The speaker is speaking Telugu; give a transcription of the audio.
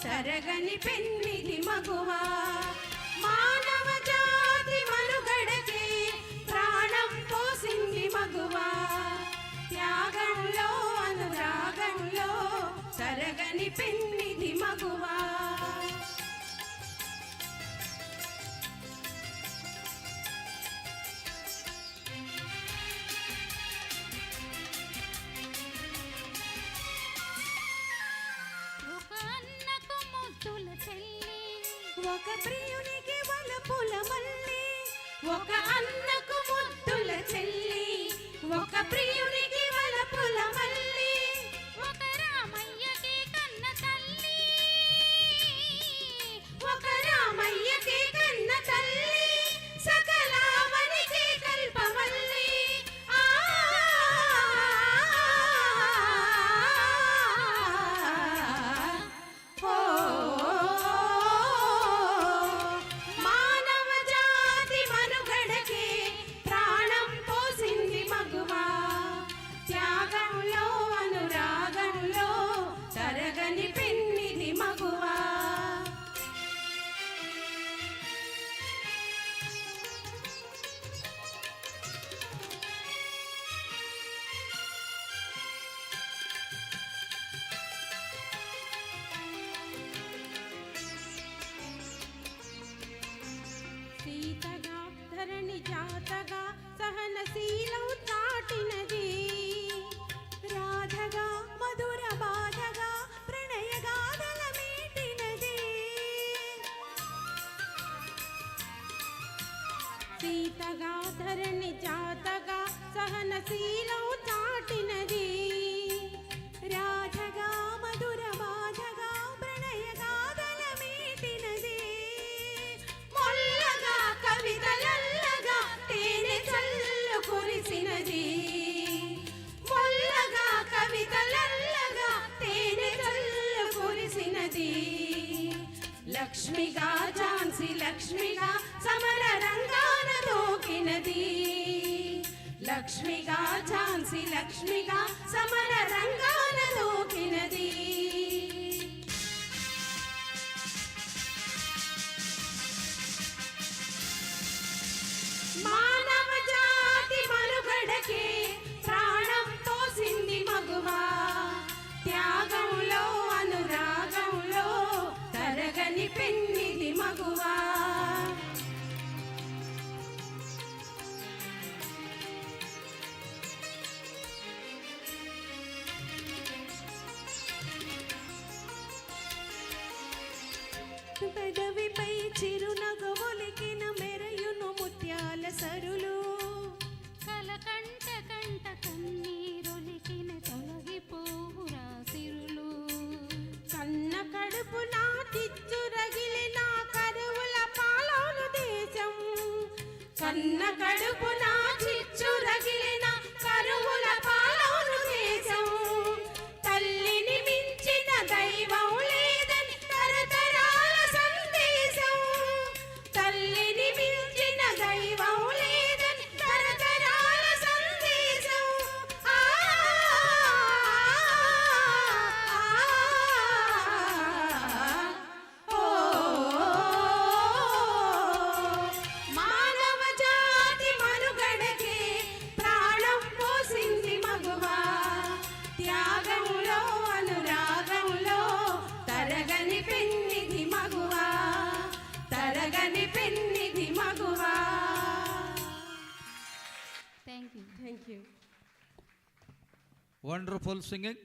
తరగని పెన్నిది మగువా మానవ జాతి మనుగడకి ప్రాణం పోసింది మగువా త్యాగంలో అనురాగంలో తరగని పెన్నిది మగువా ఒక ప్రియునికి వలపుల మల్లి ఒక అన్నకు ముద్దుల చెల్లి ఒక ప్రియునికి వలపుల మల్లి ఒక రామయ్యకి కన్న తల్లి ఒక రామయ్యకి కన్న తల్లి సకలావనికి కల్పవల్లి సీతగా ధరణి జాతగా సహనశీలం చాటినది రాధగా మధుర బాధగా ప్రణయ గాథల మీటినది సీతగా ధరణి జాతగా సహనశీలం చాటినది రాధగా మధుర బాధగా ప్రణయ గాథల మీటినది కవితలల్లగా తేనె చల్లు కురిసినది మొల్లగా కవితలల్లగా తేనె చల్లు కురిసినది లక్ష్మిగా ఝాన్సీ లక్ష్మిగా సమర రంగాన దూకినది లక్ష్మిగా ఝాన్సీ లక్ష్మిగా సమర రంగాన దూకినది మానవ జాతి మనుగడకి ప్రాణం పోసింది మగువా త్యాగంలో అనురాగంలో తరగని పెన్నిది మగువా పెదవిపై చిరునగవులికిన మెరయును ముత్యాల సరులు కలకంట కంట కన్నీరొలికిన తొలగిపోవురా సిరులు కన్న కడుపు నా చిచ్చు రగిలిన కరువుల పాలవులు దేశం కన్న కడుపు నా చిచ్చు రగిలిన కరువుల పాలవులు దేశం తల్లిని మించిన దైవం లేదని తరతరాల సందేశం తల్లిని మించిన దైవం లేదని తరతరాల సందేశం మానవ జాతి మనుగడకి ప్రాణం పోసింది మగువా త్యాగంలో అనురాగంలో తరగని పెన్నిది మగువా తరగని పెన్నిది మగువా థ్యాంక్ యూ వండర్ఫుల్ సింగింగ్.